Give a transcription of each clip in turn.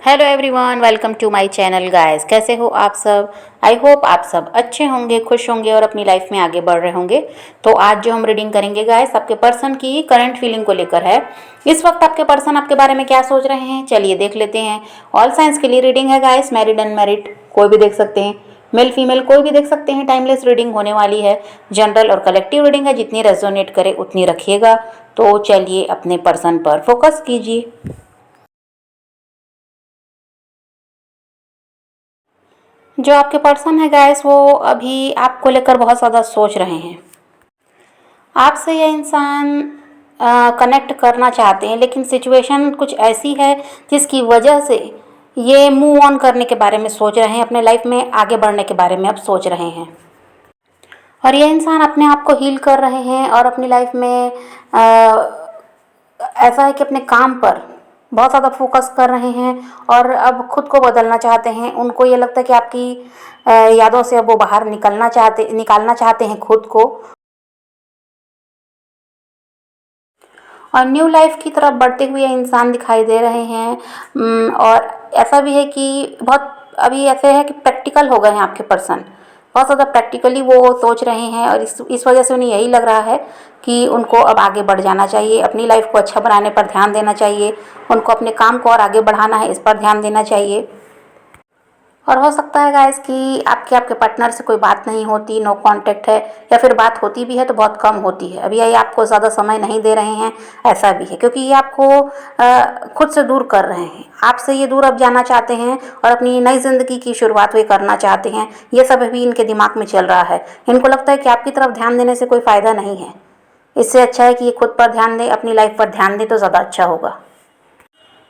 Hello everyone, welcome to my channel guys. कैसे हो आप सब? आई होप आप सब अच्छे होंगे, खुश होंगे और अपनी लाइफ में आगे बढ़ रहे होंगे। तो आज जो हम रीडिंग करेंगे गाइस, आपके पर्सन की करंट फीलिंग को लेकर है। इस वक्त आपके पर्सन आपके बारे में क्या सोच रहे हैं, चलिए देख लेते हैं। ऑल साइंस के लिए रीडिंग है गाइस, मैरिड अनमैरिड कोई भी देख सकते हैं, मेल फीमेल कोई भी देख सकते हैं। टाइमलेस रीडिंग होने वाली है, जनरल और कलेक्टिव रीडिंग है, जितनी रेजोनेट करे उतनी रखिएगा। तो चलिए अपने पर्सन पर फोकस कीजिए। जो आपके पर्सन है गाइस, वो अभी आपको लेकर बहुत ज़्यादा सोच रहे हैं। आपसे यह इंसान कनेक्ट करना चाहते हैं, लेकिन सिचुएशन कुछ ऐसी है जिसकी वजह से ये मूव ऑन करने के बारे में सोच रहे हैं, अपने लाइफ में आगे बढ़ने के बारे में अब सोच रहे हैं। और ये इंसान अपने आप को हील कर रहे हैं और अपनी लाइफ में ऐसा है कि अपने काम पर बहुत ज़्यादा फोकस कर रहे हैं और अब खुद को बदलना चाहते हैं। उनको ये लगता है कि आपकी यादों से अब वो बाहर निकालना चाहते हैं खुद को, और न्यू लाइफ की तरफ बढ़ते हुए इंसान दिखाई दे रहे हैं। और ऐसा भी है कि बहुत अभी ऐसे है कि प्रैक्टिकल हो गए हैं आपके पर्सन, बहुत ज़्यादा प्रैक्टिकली वो सोच रहे हैं। और इस वजह से उन्हें यही लग रहा है कि उनको अब आगे बढ़ जाना चाहिए, अपनी लाइफ को अच्छा बनाने पर ध्यान देना चाहिए, उनको अपने काम को और आगे बढ़ाना है, इस पर ध्यान देना चाहिए। और हो सकता है गाइस कि आपके पार्टनर से कोई बात नहीं होती, नो कांटेक्ट है, या फिर बात होती भी है तो बहुत कम होती है। अभी ये आपको ज़्यादा समय नहीं दे रहे हैं, ऐसा भी है, क्योंकि ये आपको खुद से दूर कर रहे हैं। आपसे ये दूर अब जाना चाहते हैं और अपनी नई ज़िंदगी की शुरुआत वे करना चाहते हैं। ये सब अभी इनके दिमाग में चल रहा है। इनको लगता है कि आपकी तरफ ध्यान देने से कोई फ़ायदा नहीं है, इससे अच्छा है कि ये खुद पर ध्यान दें, अपनी लाइफ पर ध्यान दें तो ज़्यादा अच्छा होगा।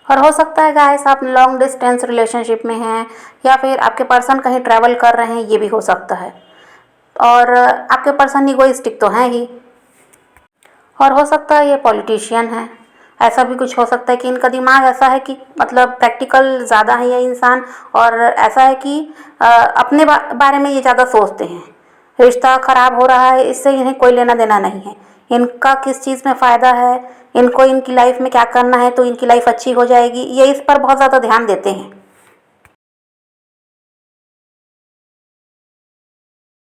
और हो सकता है गाइस आप लॉन्ग डिस्टेंस रिलेशनशिप में हैं, या फिर आपके पर्सन कहीं ट्रैवल कर रहे हैं, ये भी हो सकता है। और आपके पर्सन इगोइस्टिक तो हैं ही, और हो सकता है ये पॉलिटिशियन है। ऐसा भी कुछ हो सकता है कि इनका दिमाग ऐसा है कि मतलब प्रैक्टिकल ज़्यादा है ये इंसान, और ऐसा है कि अपने बारे में ये ज़्यादा सोचते हैं। रिश्ता ख़राब हो रहा है, इससे इन्हें कोई लेना देना नहीं है। इनका किस चीज़ में फ़ायदा है, इनको इनकी लाइफ में क्या करना है तो इनकी लाइफ अच्छी हो जाएगी, ये इस पर बहुत ज़्यादा ध्यान देते हैं।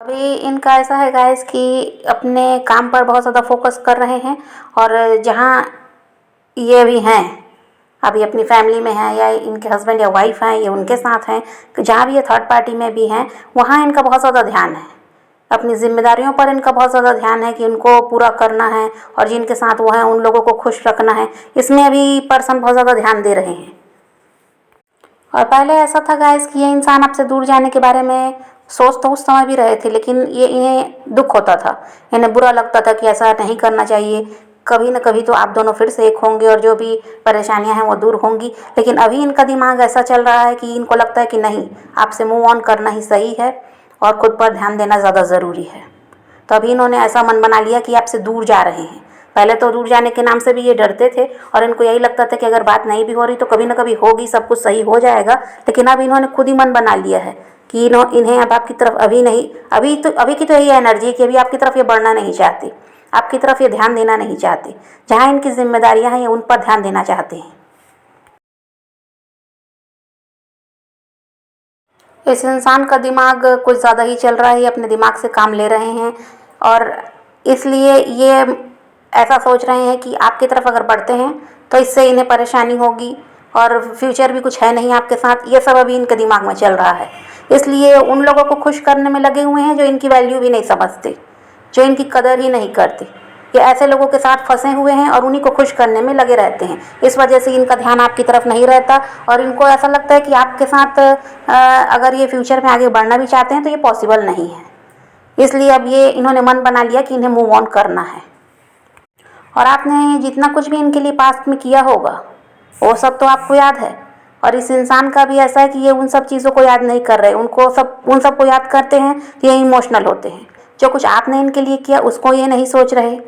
अभी इनका ऐसा है गाइस कि अपने काम पर बहुत ज़्यादा फोकस कर रहे हैं, और जहाँ ये भी हैं, अभी अपनी फैमिली में हैं, या इनके हस्बैंड या वाइफ हैं, ये उनके साथ हैं, जहाँ भी ये थर्ड पार्टी में भी हैं, वहाँ इनका बहुत ज़्यादा ध्यान है। अपनी जिम्मेदारियों पर इनका बहुत ज़्यादा ध्यान है कि उनको पूरा करना है, और जिनके साथ वो हैं उन लोगों को खुश रखना है। इसमें अभी पर्सन बहुत ज़्यादा ध्यान दे रहे हैं। और पहले ऐसा था गाइस कि ये इंसान आपसे दूर जाने के बारे में सोच तो उस समय भी रहे थे, लेकिन ये इन्हें दुख होता था, इन्हें बुरा लगता था कि ऐसा नहीं करना चाहिए। कभी न कभी तो आप दोनों फिर से एक होंगे और जो भी परेशानियां हैं वो दूर होंगी। लेकिन अभी इनका दिमाग ऐसा चल रहा है कि इनको लगता है कि नहीं, आपसे मूव ऑन करना ही सही है और खुद पर ध्यान देना ज़्यादा ज़रूरी है। तो अभी इन्होंने ऐसा मन बना लिया कि आपसे दूर जा रहे हैं। पहले तो दूर जाने के नाम से भी ये डरते थे, और इनको यही लगता था कि अगर बात नहीं भी हो रही तो कभी ना कभी होगी, सब कुछ सही हो जाएगा। लेकिन अब इन्होंने खुद ही मन बना लिया है कि इन्हें अब आपकी तरफ अभी नहीं, अभी की तो यही एनर्जी है कि अभी आपकी तरफ ये बढ़ना नहीं चाहते, आपकी तरफ ये ध्यान देना नहीं चाहते। जहाँ इनकी जिम्मेदारियाँ हैं ये उन पर ध्यान देना चाहते हैं। इस इंसान का दिमाग कुछ ज़्यादा ही चल रहा है, ये अपने दिमाग से काम ले रहे हैं, और इसलिए ये ऐसा सोच रहे हैं कि आपकी तरफ अगर बढ़ते हैं तो इससे इन्हें परेशानी होगी, और फ्यूचर भी कुछ है नहीं आपके साथ। ये सब अभी इनके दिमाग में चल रहा है। इसलिए उन लोगों को खुश करने में लगे हुए हैं जो इनकी वैल्यू भी नहीं समझते, जो इनकी कदर ही नहीं करते। ये ऐसे लोगों के साथ फंसे हुए हैं और उन्हीं को खुश करने में लगे रहते हैं। इस वजह से इनका ध्यान आपकी तरफ नहीं रहता, और इनको ऐसा लगता है कि आपके साथ अगर ये फ्यूचर में आगे बढ़ना भी चाहते हैं तो ये पॉसिबल नहीं है। इसलिए अब ये इन्होंने मन बना लिया कि इन्हें मूव ऑन करना है। और आपने जितना कुछ भी इनके लिए पास्ट में किया होगा वो सब तो आपको याद है। और इस इंसान का भी ऐसा है कि ये उन सब चीज़ों को याद नहीं कर रहे, उनको सब उन सबको याद करते हैं तो ये इमोशनल होते हैं। जो कुछ आपने इनके लिए किया उसको ये नहीं सोच रहे।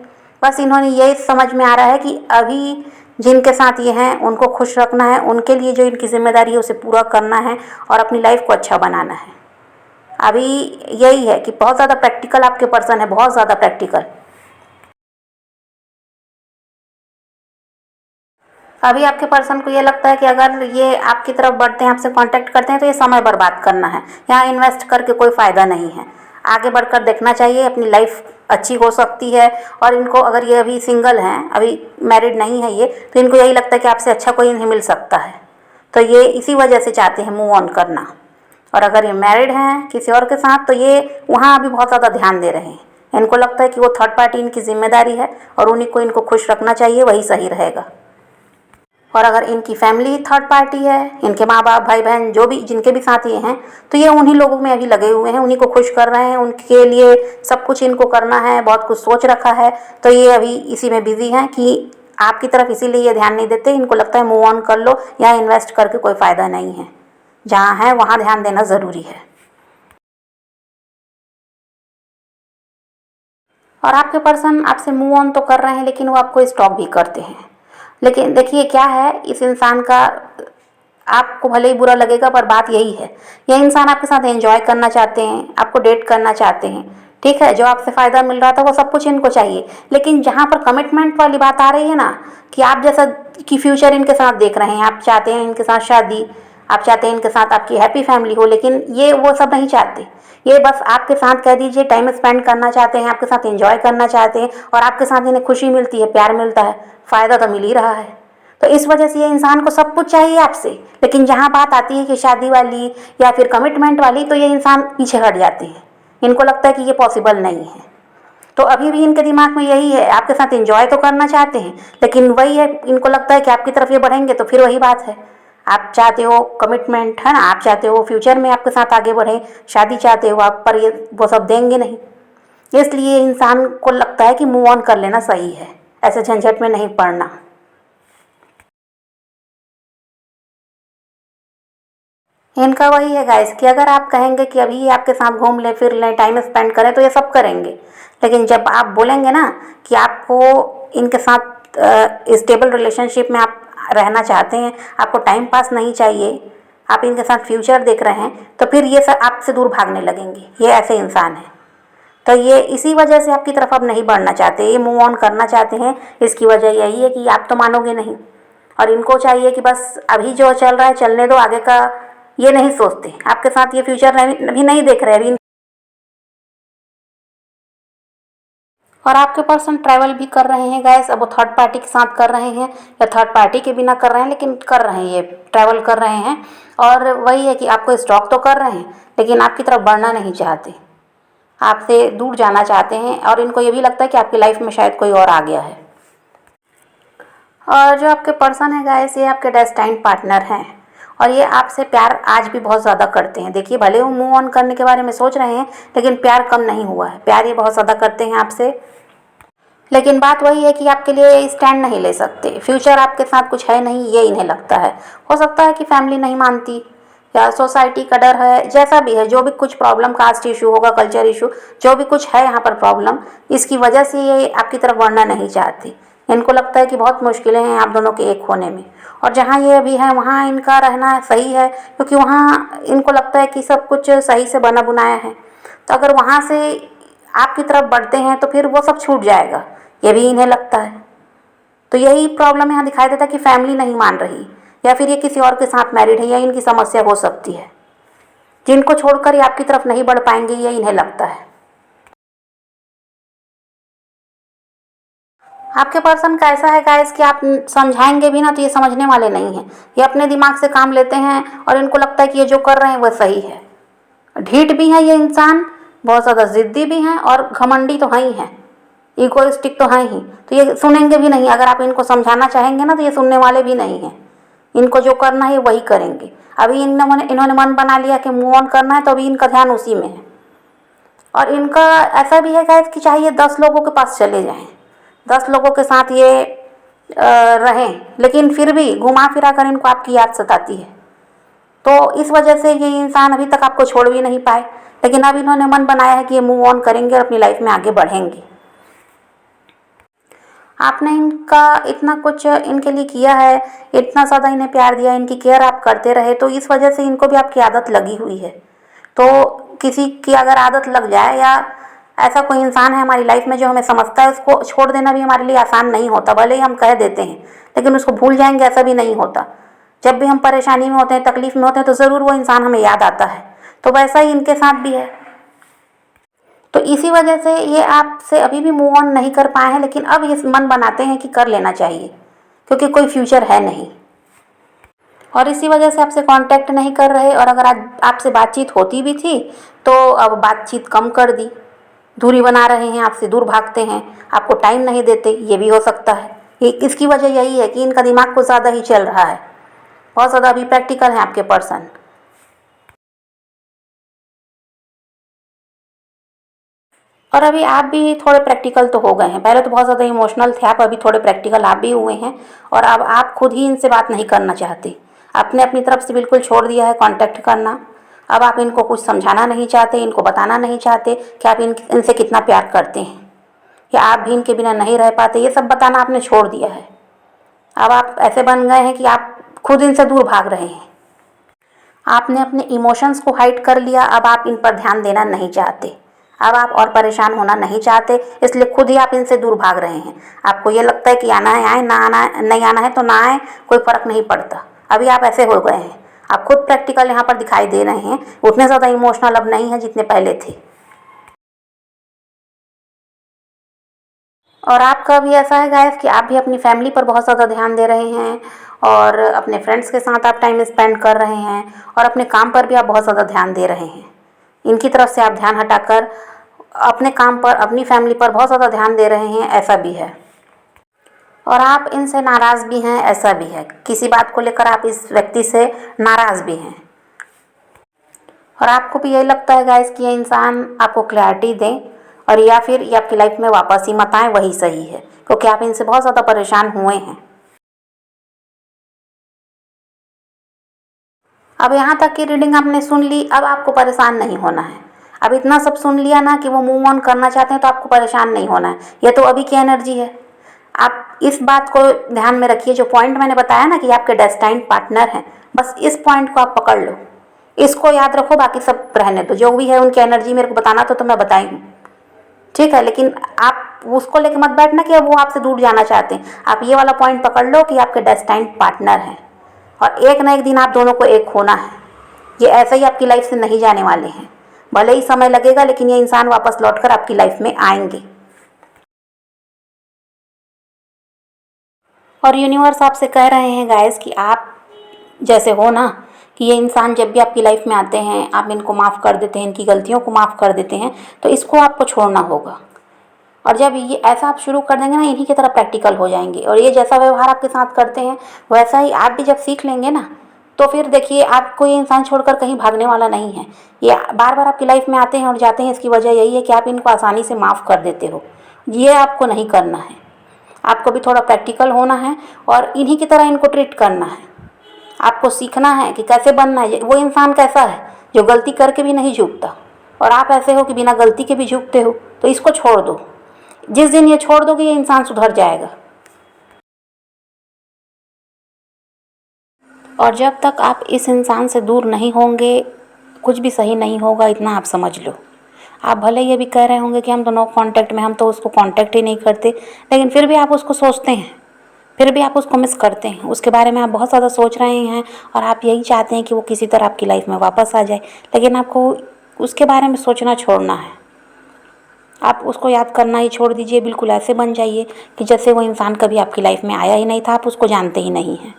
बस इन्होंने ये समझ में आ रहा है कि अभी जिनके साथ ये हैं उनको खुश रखना है, उनके लिए जो इनकी जिम्मेदारी है उसे पूरा करना है और अपनी लाइफ को अच्छा बनाना है। अभी यही है कि बहुत ज़्यादा प्रैक्टिकल आपके पर्सन है, बहुत ज़्यादा प्रैक्टिकल। अभी आपके पर्सन को ये लगता है कि अगर ये आपकी तरफ बढ़ते हैं, आपसे कांटेक्ट करते हैं, तो ये समय बर्बाद करना है, यहाँ इन्वेस्ट करके कोई फ़ायदा नहीं है। आगे बढ़कर देखना चाहिए, अपनी लाइफ अच्छी हो सकती है। और इनको, अगर ये अभी सिंगल हैं, अभी मैरिड नहीं है ये, तो इनको यही लगता है कि आपसे अच्छा कोई नहीं मिल सकता है, तो ये इसी वजह से चाहते हैं मूव ऑन करना। और अगर ये मैरिड हैं किसी और के साथ, तो ये वहाँ अभी बहुत ज़्यादा ध्यान दे रहे हैं। इनको लगता है कि वो थर्ड पार्टी इनकी जिम्मेदारी है और उन्हीं को इनको खुश रखना चाहिए, वही सही रहेगा। और अगर इनकी फैमिली थर्ड पार्टी है, इनके माँ बाप, भाई बहन, जो भी जिनके भी साथ ये हैं, तो ये उन्हीं लोगों में अभी लगे हुए हैं, उन्हीं को खुश कर रहे हैं, उनके लिए सब कुछ इनको करना है, बहुत कुछ सोच रखा है। तो ये अभी इसी में बिजी हैं कि आपकी तरफ इसीलिए ये ध्यान नहीं देते। इनको लगता है मूव ऑन कर लो, यहाँ इन्वेस्ट करके कोई फ़ायदा नहीं है, जहाँ है वहाँ ध्यान देना ज़रूरी है। और आपके पर्सन आपसे मूव ऑन तो कर रहे हैं, लेकिन वो आपको स्टॉक भी करते हैं। लेकिन देखिए क्या है इस इंसान का, आपको भले ही बुरा लगेगा पर बात यही है, यह इंसान आपके साथ एंजॉय करना चाहते हैं, आपको डेट करना चाहते हैं। ठीक है, जो आपसे फ़ायदा मिल रहा था वो सब कुछ इनको चाहिए, लेकिन जहाँ पर कमिटमेंट वाली बात आ रही है ना, कि आप जैसा कि फ्यूचर इनके साथ देख रहे हैं, आप चाहते हैं इनके साथ शादी, आप चाहते हैं इनके साथ आपकी हैप्पी फैमिली हो, लेकिन ये वो सब नहीं चाहते। ये बस आपके साथ कह दीजिए टाइम स्पेंड करना चाहते हैं, आपके साथ एंजॉय करना चाहते हैं, और आपके साथ इन्हें खुशी मिलती है, प्यार मिलता है, फ़ायदा तो मिल ही रहा है। तो इस वजह से ये इंसान को सब कुछ चाहिए आपसे, लेकिन जहाँ बात आती है कि शादी वाली या फिर कमिटमेंट वाली, तो ये इंसान पीछे हट जाते हैं। इनको लगता है कि ये पॉसिबल नहीं है। तो अभी भी इनके दिमाग में यही है, आपके साथ एंजॉय तो करना चाहते हैं, लेकिन वही है, इनको लगता है कि आपकी तरफ ये बढ़ेंगे तो फिर वही बात है, आप चाहते हो कमिटमेंट, है ना, आप चाहते हो फ्यूचर में आपके साथ आगे बढ़े, शादी चाहते हो आप, पर ये वो सब देंगे नहीं। इसलिए इंसान को लगता है कि मूव ऑन कर लेना सही है, ऐसे झंझट में नहीं पड़ना। इनका वही है गाइस कि अगर आप कहेंगे कि अभी ये आपके साथ घूम लें, फिर लें, टाइम स्पेंड करें, तो ये सब करेंगे। लेकिन जब आप बोलेंगे ना कि आपको इनके साथ स्टेबल रिलेशनशिप में आप रहना चाहते हैं, आपको टाइम पास नहीं चाहिए, आप इनके साथ फ्यूचर देख रहे हैं, तो फिर ये सब आपसे दूर भागने लगेंगे। ये ऐसे इंसान हैं। तो ये इसी वजह से आपकी तरफ अब नहीं बढ़ना चाहते, ये मूव ऑन करना चाहते हैं। इसकी वजह यही है कि आप तो मानोगे नहीं, और इनको चाहिए कि बस अभी जो चल रहा है चलने दो, आगे का ये नहीं सोचते, आपके साथ ये फ्यूचर भी नहीं देख रहे अभी। और आपके पर्सन ट्रैवल भी कर रहे हैं गैस, अब वो थर्ड पार्टी के साथ कर रहे हैं या थर्ड पार्टी के बिना कर रहे हैं, लेकिन कर रहे हैं, ये ट्रैवल कर रहे हैं। और वही है कि आपको स्टॉक तो कर रहे हैं, लेकिन आपकी तरफ बढ़ना नहीं चाहते, आपसे दूर जाना चाहते हैं। और इनको ये भी लगता है कि आपकी लाइफ में शायद कोई और आ गया है। और जो आपके पर्सन है गाइस, ये आपके डेस्टाइन्ड पार्टनर हैं, और ये आपसे प्यार आज भी बहुत ज़्यादा करते हैं। देखिए, भले वो मूव ऑन करने के बारे में सोच रहे हैं, लेकिन प्यार कम नहीं हुआ है, प्यार ये बहुत ज़्यादा करते हैं आपसे। लेकिन बात वही है कि आपके लिए स्टैंड नहीं ले सकते, फ्यूचर आपके साथ कुछ है नहीं, ये इन्हें लगता है। हो सकता है कि फैमिली नहीं मानती या सोसाइटी का डर है, जैसा भी है, जो भी कुछ प्रॉब्लम, कास्ट इशू होगा, कल्चर इशू, जो भी कुछ है यहाँ पर प्रॉब्लम, इसकी वजह से ये आपकी तरफ बढ़ना नहीं चाहती। इनको लगता है कि बहुत मुश्किलें हैं आप दोनों के एक होने में, और जहाँ ये अभी है वहाँ इनका रहना सही है, क्योंकि वहाँ इनको लगता है कि सब कुछ सही से बना बुनाया है। तो अगर वहाँ से आपकी तरफ बढ़ते हैं तो फिर वो सब छूट जाएगा, ये भी इन्हें लगता है। तो यही प्रॉब्लम यहाँ दिखाई देता है कि फैमिली नहीं मान रही, या फिर ये किसी और के साथ मैरिड है, या इनकी समस्या हो सकती है, जिनको छोड़कर ये आपकी तरफ नहीं बढ़ पाएंगे, ये इन्हें लगता है। आपके पर्सन का ऐसा है गाइस कि आप समझाएंगे भी ना तो ये समझने वाले नहीं हैं, ये अपने दिमाग से काम लेते हैं, और इनको लगता है कि ये जो कर रहे हैं वो सही है। ढीठ भी है ये इंसान, बहुत ज़्यादा ज़िद्दी भी हैं, और घमंडी तो हैं ही हैं, इगोइस्टिक तो हैं ही। तो ये सुनेंगे भी नहीं, अगर आप इनको समझाना चाहेंगे ना तो ये सुनने वाले भी नहीं हैं। इनको जो करना है वही करेंगे। अभी इन्होंने मन बना लिया कि मूव ऑन करना है, तो अभी इनका ध्यान उसी में है। और इनका ऐसा भी है गाइस कि चाहे ये 10 लोगों के पास चले जाएं, 10 लोगों के साथ ये रहें, लेकिन फिर भी घुमा फिरा कर इनको आपकी याद सताती है। तो इस वजह से ये इंसान अभी तक आपको छोड़ भी नहीं पाए, लेकिन अब इन्होंने मन बनाया है कि ये मूव ऑन करेंगे और अपनी लाइफ में आगे बढ़ेंगे। आपने इनका इतना कुछ इनके लिए किया है, इतना ज़्यादा इन्हें प्यार दिया, इनकी केयर आप करते रहे, तो इस वजह से इनको भी आपकी आदत लगी हुई है। तो किसी की अगर आदत लग जाए, या ऐसा कोई इंसान है हमारी लाइफ में जो हमें समझता है, उसको छोड़ देना भी हमारे लिए आसान नहीं होता। भले ही हम कह देते हैं, लेकिन उसको भूल जाएंगे ऐसा भी नहीं होता। जब भी हम परेशानी में होते हैं, तकलीफ में होते हैं, तो ज़रूर वो इंसान हमें याद आता है। तो वैसा ही इनके साथ भी है। तो इसी वजह से ये आपसे अभी भी मूव ऑन नहीं कर पाए हैं, लेकिन अब ये मन बनाते हैं कि कर लेना चाहिए, क्योंकि कोई फ्यूचर है नहीं। और इसी वजह से आपसे कांटेक्ट नहीं कर रहे। और अगर आज आपसे बातचीत होती भी थी तो अब बातचीत कम कर दी, दूरी बना रहे हैं, आपसे दूर भागते हैं, आपको टाइम नहीं देते। ये भी हो सकता है। ये इसकी वजह यही है कि इनका दिमाग कुछ ज़्यादा ही चल रहा है, बहुत ज़्यादा अभी प्रैक्टिकल है आपके पर्सन। और अभी आप भी थोड़े प्रैक्टिकल तो हो गए हैं। पहले तो बहुत ज़्यादा इमोशनल थे आप, अभी थोड़े प्रैक्टिकल आप भी हुए हैं। और अब आप खुद ही इनसे बात नहीं करना चाहते। आपने अपनी तरफ से बिल्कुल छोड़ दिया है कांटेक्ट करना। अब आप इनको कुछ समझाना नहीं चाहते, इनको बताना नहीं चाहते कि आप इनसे कितना प्यार करते हैं, या आप भी इनके बिना नहीं रह पाते। ये सब बताना आपने छोड़ दिया है। अब आप ऐसे बन गए हैं कि आप खुद इनसे दूर भाग रहे हैं। आपने अपने इमोशंस को हाइड कर लिया। अब आप इन पर ध्यान देना नहीं चाहते। अब आप और परेशान होना नहीं चाहते, इसलिए खुद ही आप इनसे दूर भाग रहे हैं। आपको ये लगता है कि आना है आए, ना आना नहीं आना है तो ना आए, कोई फ़र्क नहीं पड़ता। अभी आप ऐसे हो गए हैं। आप खुद प्रैक्टिकल यहाँ पर दिखाई दे रहे हैं। उतने ज़्यादा इमोशनल अब नहीं हैं जितने पहले थे। और आपका भी ऐसा है गाइस कि आप भी अपनी फैमिली पर बहुत ज़्यादा ध्यान दे रहे हैं, और अपने फ्रेंड्स के साथ आप टाइम स्पेंड कर रहे हैं, और अपने काम पर भी आप बहुत ज़्यादा ध्यान दे रहे हैं। इनकी तरफ से आप ध्यान हटाकर अपने काम पर, अपनी फैमिली पर बहुत ज़्यादा ध्यान दे रहे हैं, ऐसा भी है। और आप इनसे नाराज़ भी हैं, ऐसा भी है। किसी बात को लेकर आप इस व्यक्ति से नाराज़ भी हैं। और आपको भी यही लगता है गाइस कि ये इंसान आपको क्लैरिटी दें, और या फिर ये आपकी लाइफ में वापस ही मत आए, वही सही है, क्योंकि आप इनसे बहुत ज़्यादा परेशान हुए हैं। अब यहाँ तक की रीडिंग आपने सुन ली, अब आपको परेशान नहीं होना है। अब इतना सब सुन लिया ना कि वो मूव ऑन करना चाहते हैं, तो आपको परेशान नहीं होना है। ये तो अभी की एनर्जी है। आप इस बात को ध्यान में रखिए, जो पॉइंट मैंने बताया ना कि आपके डेस्टाइन्ड पार्टनर हैं, बस इस पॉइंट को आप पकड़ लो, इसको याद रखो। बाकी सब रहने दो, जो भी है उनकी एनर्जी मेरे को बताना तो मैं बताई हूँ, ठीक है। लेकिन आप उसको लेके मत बैठना कि अब वो आपसे दूर जाना चाहते हैं। आप ये वाला पॉइंट पकड़ लो कि आपके डेस्टाइन्ड पार्टनर हैं, और एक ना एक दिन आप दोनों को एक होना है। ये ऐसे ही आपकी लाइफ से नहीं जाने वाले हैं। भले ही समय लगेगा, लेकिन ये इंसान वापस लौटकर आपकी लाइफ में आएंगे। और यूनिवर्स आपसे कह रहे हैं गाइस कि आप जैसे हो ना, कि ये इंसान जब भी आपकी लाइफ में आते हैं, आप इनको माफ़ कर देते हैं, इनकी गलतियों को माफ़ कर देते हैं, तो इसको आपको छोड़ना होगा। और जब ये ऐसा आप शुरू कर देंगे ना, इन्हीं की तरह प्रैक्टिकल हो जाएंगे। और ये जैसा व्यवहार आपके साथ करते हैं, वैसा ही आप भी जब सीख लेंगे ना, तो फिर देखिए आपको ये इंसान छोड़कर कहीं भागने वाला नहीं है। ये बार बार आपकी लाइफ में आते हैं और जाते हैं, इसकी वजह यही है कि आप इनको आसानी से माफ़ कर देते हो। ये आपको नहीं करना है। आपको भी थोड़ा प्रैक्टिकल होना है, और इन्हीं की तरह इनको ट्रीट करना है। आपको सीखना है कि कैसे बनना है। वो इंसान कैसा है जो गलती करके भी नहीं झुकता, और आप ऐसे हो कि बिना गलती के भी झुकते हो। तो इसको छोड़ दो। जिस दिन ये छोड़ दोगे, ये इंसान सुधर जाएगा। और जब तक आप इस इंसान से दूर नहीं होंगे, कुछ भी सही नहीं होगा, इतना आप समझ लो। आप भले ये भी कह रहे होंगे कि हम तो नो कांटेक्ट में, हम तो उसको कांटेक्ट ही नहीं करते, लेकिन फिर भी आप उसको सोचते हैं, फिर भी आप उसको मिस करते हैं। उसके बारे में आप बहुत ज़्यादा सोच रहे हैं, और आप यही चाहते हैं कि वो किसी तरह आपकी लाइफ में वापस आ जाए। लेकिन आपको उसके बारे में सोचना छोड़ना है। आप उसको याद करना ही छोड़ दीजिए। बिल्कुल ऐसे बन जाइए कि जैसे वो इंसान कभी आपकी लाइफ में आया ही नहीं था, आप उसको जानते ही नहीं हैं।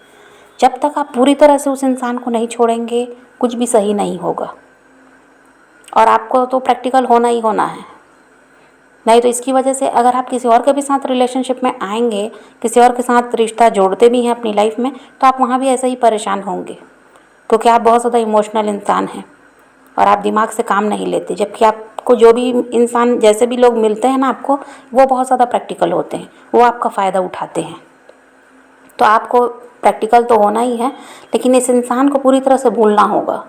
जब तक आप पूरी तरह से उस इंसान को नहीं छोड़ेंगे, कुछ भी सही नहीं होगा। और आपको तो प्रैक्टिकल होना ही होना है। नहीं तो इसकी वजह से अगर आप किसी और के भी साथ रिलेशनशिप में आएंगे, किसी और के साथ रिश्ता जोड़ते भी हैं अपनी लाइफ में, तो आप वहाँ भी ऐसे ही परेशान होंगे, क्योंकि आप बहुत ज़्यादा इमोशनल इंसान हैं और आप दिमाग से काम नहीं लेते। जबकि आपको जो भी इंसान, जैसे भी लोग मिलते हैं ना आपको, वो बहुत ज़्यादा प्रैक्टिकल होते हैं, वो आपका फ़ायदा उठाते हैं। तो आपको प्रैक्टिकल तो होना ही है, लेकिन इस इंसान को पूरी तरह से भूलना होगा।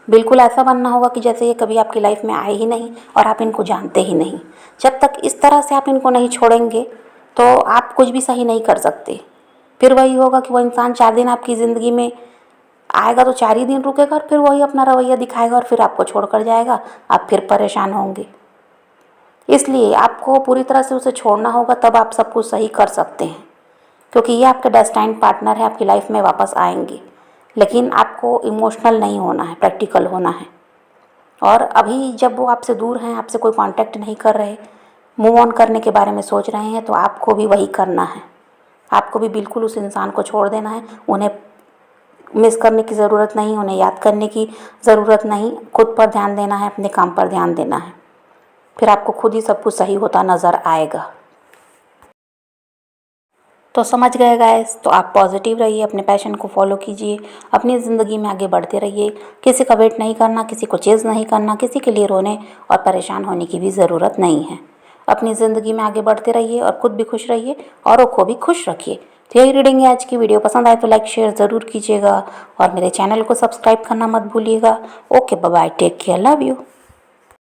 बिल्कुल ऐसा बनना होगा कि जैसे ये कभी आपकी लाइफ में आए ही नहीं और आप इनको जानते ही नहीं। जब तक इस तरह से आप इनको नहीं छोड़ेंगे, तो आप कुछ भी सही नहीं कर सकते। फिर वही होगा कि वो इंसान 4 दिन आपकी ज़िंदगी में आएगा तो 4 ही दिन रुकेगा, और फिर वही अपना रवैया दिखाएगा और फिर आपको छोड़ कर जाएगा। आप फिर परेशान होंगे। इसलिए आपको पूरी तरह से उसे छोड़ना होगा, तब आप सब कुछ सही कर सकते हैं, क्योंकि ये आपके डेस्टाइन्ड पार्टनर है, आपकी लाइफ में वापस आएंगे। लेकिन आपको इमोशनल नहीं होना है, प्रैक्टिकल होना है। और अभी जब वो आपसे दूर हैं, आपसे कोई कांटेक्ट नहीं कर रहे, मूव ऑन करने के बारे में सोच रहे हैं, तो आपको भी वही करना है। आपको भी बिल्कुल उस इंसान को छोड़ देना है। उन्हें मिस करने की ज़रूरत नहीं, उन्हें याद करने की ज़रूरत नहीं। खुद पर ध्यान देना है, अपने काम पर ध्यान देना है। फिर आपको खुद ही सब कुछ सही होता नज़र आएगा। तो समझ गए गाइस, तो आप पॉजिटिव रहिए, अपने पैशन को फॉलो कीजिए, अपनी ज़िंदगी में आगे बढ़ते रहिए। किसी का वेट नहीं करना, किसी को चेज़ नहीं करना, किसी के लिए रोने और परेशान होने की भी ज़रूरत नहीं है। अपनी ज़िंदगी में आगे बढ़ते रहिए और खुद भी खुश रहिए, औरों को भी खुश रखिए। तो यही रीडिंग है आज की। वीडियो पसंद आए तो लाइक शेयर ज़रूर कीजिएगा और मेरे चैनल को सब्सक्राइब करना मत भूलिएगा। Okay, bye bye, take care, love you.